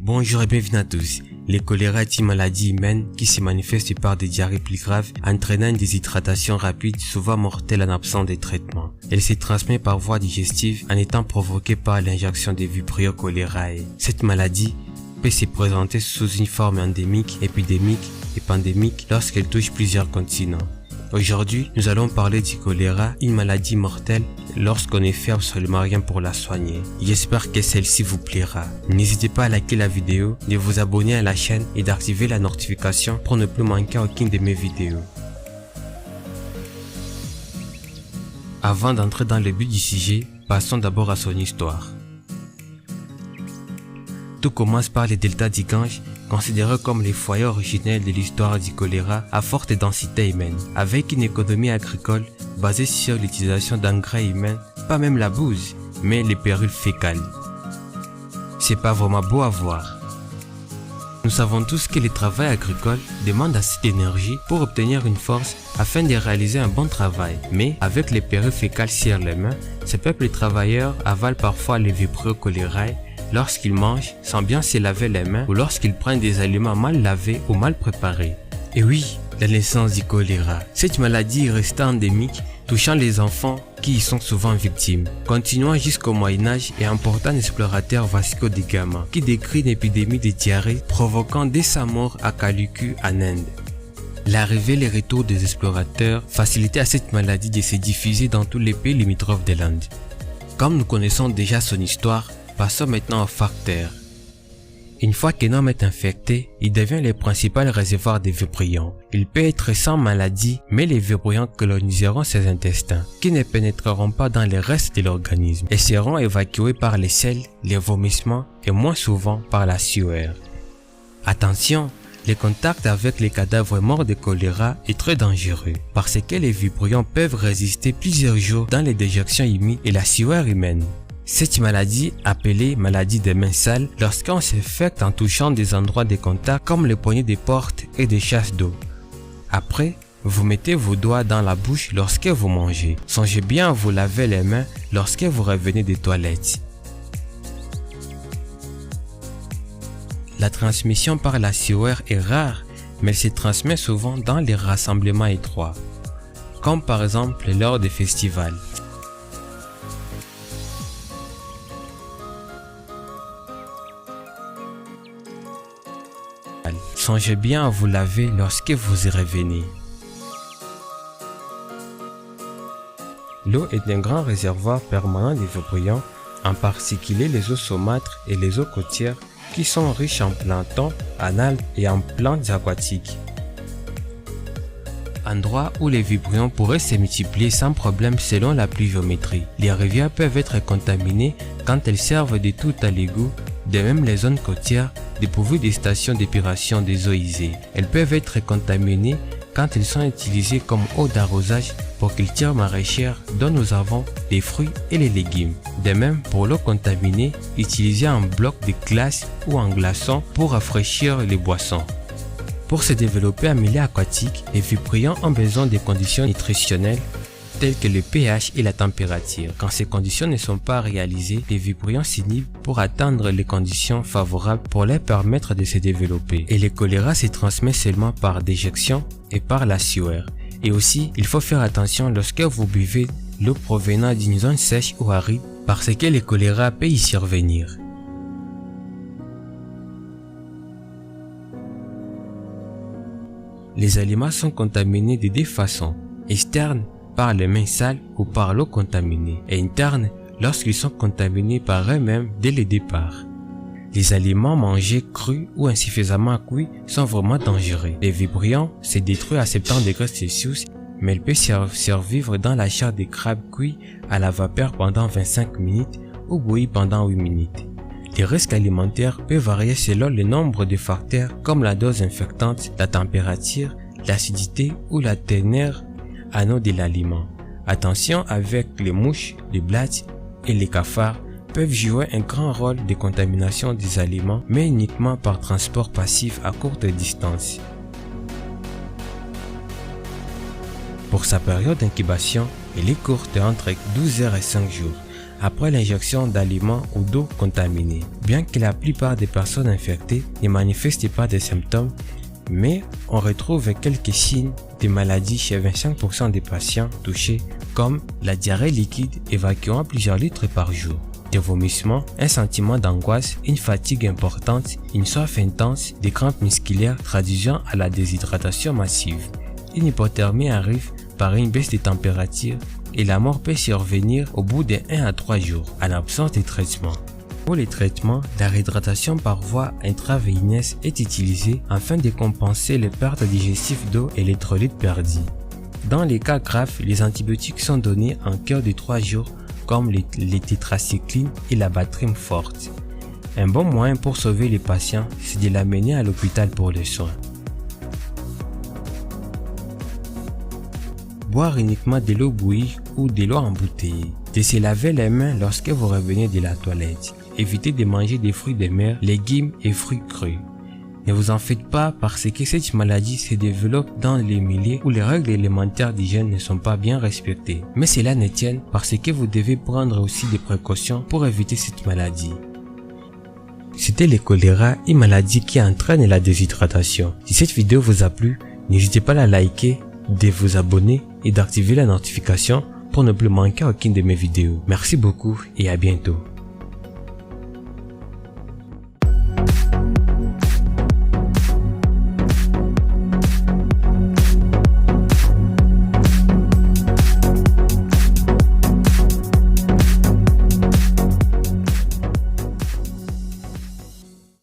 Bonjour et bienvenue à tous. Le choléra est une maladie humaine qui se manifeste par des diarrhées plus graves, entraînant une déshydratation rapide, souvent mortelle en absence de traitement. Elle se transmet par voie digestive en étant provoquée par l'injection des Vibrio cholerae. Cette maladie peut se présenter sous une forme endémique, épidémique et pandémique lorsqu'elle touche plusieurs continents. Aujourd'hui, nous allons parler du choléra, une maladie mortelle lorsqu'on ne fait absolument rien pour la soigner. J'espère que celle-ci vous plaira. N'hésitez pas à liker la vidéo, de vous abonner à la chaîne et d'activer la notification pour ne plus manquer aucune de mes vidéos. Avant d'entrer dans le but du sujet, passons d'abord à son histoire. Tout commence par le delta du Gange, considéré comme le foyer originel de l'histoire du choléra à forte densité humaine, avec une économie agricole basée sur l'utilisation d'engrais humains, pas même la bouse, mais les pérules fécales. C'est pas vraiment beau à voir. Nous savons tous que le travail agricole demande assez d'énergie pour obtenir une force afin de réaliser un bon travail, mais avec les pérules fécales sur les mains, ce peuple de travailleurs avale parfois les Vibrio cholerae lorsqu'ils mangent sans bien se laver les mains ou lorsqu'ils prennent des aliments mal lavés ou mal préparés. Et oui, la naissance du choléra. Cette maladie est restée endémique, touchant les enfants qui y sont souvent victimes, continuant jusqu'au Moyen-Âge et important explorateur Vasco da Gama qui décrit une épidémie de diarrhée provoquant dès sa mort à Calicut en Inde. L'arrivée et le retour des explorateurs facilitait à cette maladie de se diffuser dans tous les pays limitrophes de l'Inde. Comme nous connaissons déjà son histoire, passons maintenant au facteur. Une fois qu'un homme est infecté, il devient le principal réservoir des vibrions. Il peut être sans maladie, mais les vibrions coloniseront ses intestins, qui ne pénétreront pas dans le reste de l'organisme et seront évacués par les selles, les vomissements et moins souvent par la sueur. Attention, le contact avec les cadavres morts de choléra est très dangereux parce que les vibrions peuvent résister plusieurs jours dans les déjections humides et la sueur humaine. Cette maladie, appelée maladie des mains sales, lorsqu'on s'infecte en touchant des endroits de contact comme les poignées des portes et des chasses d'eau. Après, vous mettez vos doigts dans la bouche lorsque vous mangez. Songez bien à vous laver les mains lorsque vous revenez des toilettes. La transmission par la sueur est rare, mais elle se transmet souvent dans les rassemblements étroits, comme par exemple lors des festivals. Songez bien à vous laver lorsque vous y revenez. L'eau est un grand réservoir permanent des vibrions, en particulier les eaux saumâtres et les eaux côtières qui sont riches en plancton, en algues et en plantes aquatiques. Endroit où les vibrions pourraient se multiplier sans problème selon la pluviométrie. Les rivières peuvent être contaminées quand elles servent de tout à l'égout, de même les zones côtières dépourvues des stations d'épuration des eaux usées. Elles peuvent être contaminées quand elles sont utilisées comme eau d'arrosage pour cultures maraîchères dont nous avons les fruits et les légumes. De même pour l'eau contaminée utilisée en bloc de glace ou en glaçons pour rafraîchir les boissons. Pour se développer en milieu aquatique, les vibrions ont besoin de conditions nutritionnelles telles que le pH et la température. Quand ces conditions ne sont pas réalisées, les vibrions s'inhibent pour atteindre les conditions favorables pour leur permettre de se développer. Et le choléra se transmet seulement par déjection et par la sueur. Et aussi, il faut faire attention lorsque vous buvez l'eau provenant d'une zone sèche ou aride parce que le choléra peut y survenir. Les aliments sont contaminés de deux façons, externes par les mains sales ou par l'eau contaminée, et internes lorsqu'ils sont contaminés par eux-mêmes dès le départ. Les aliments mangés crus ou insuffisamment cuits sont vraiment dangereux. Les vibrions se détruisent à 70 degrés Celsius, mais ils peuvent survivre dans la chair des crabes cuits à la vapeur pendant 25 minutes ou bouillis pendant 8 minutes. Les risques alimentaires peuvent varier selon le nombre de facteurs comme la dose infectante, la température, l'acidité ou la teneur en eau de l'aliment. Attention avec les mouches, les blattes et les cafards peuvent jouer un grand rôle de contamination des aliments, mais uniquement par transport passif à courte distance. Pour sa période d'incubation, elle est courte entre 12 heures et 5 jours. après l'injection d'aliments ou d'eau contaminée. Bien que la plupart des personnes infectées ne manifestent pas de symptômes, mais on retrouve quelques signes de maladie chez 25% des patients touchés, comme la diarrhée liquide évacuant plusieurs litres par jour, des vomissements, un sentiment d'angoisse, une fatigue importante, une soif intense, des crampes musculaires traduisant à la déshydratation massive. Une hypothermie arrive par une baisse de température et la mort peut survenir au bout de 1 à 3 jours en l'absence de traitement. Pour les traitements, la réhydratation par voie intraveineuse est utilisée afin de compenser les pertes digestives d'eau et l'électrolyte perdu. Dans les cas graves, les antibiotiques sont donnés en cure de 3 jours comme les tétracyclines et la bactrim forte. Un bon moyen pour sauver les patients, c'est de l'amener à l'hôpital pour les soins. Boire uniquement de l'eau bouillie ou de l'eau embouteillée. De se laver les mains lorsque vous revenez de la toilette. Évitez de manger des fruits de mer, légumes et fruits crus. Ne vous en faites pas parce que cette maladie se développe dans les milieux où les règles élémentaires d'hygiène ne sont pas bien respectées. Mais cela ne tient parce que vous devez prendre aussi des précautions pour éviter cette maladie. C'était le choléra, une maladie qui entraîne la déshydratation. Si cette vidéo vous a plu, n'hésitez pas à la liker, de vous abonner et d'activer la notification pour ne plus manquer aucune de mes vidéos. Merci beaucoup et à bientôt.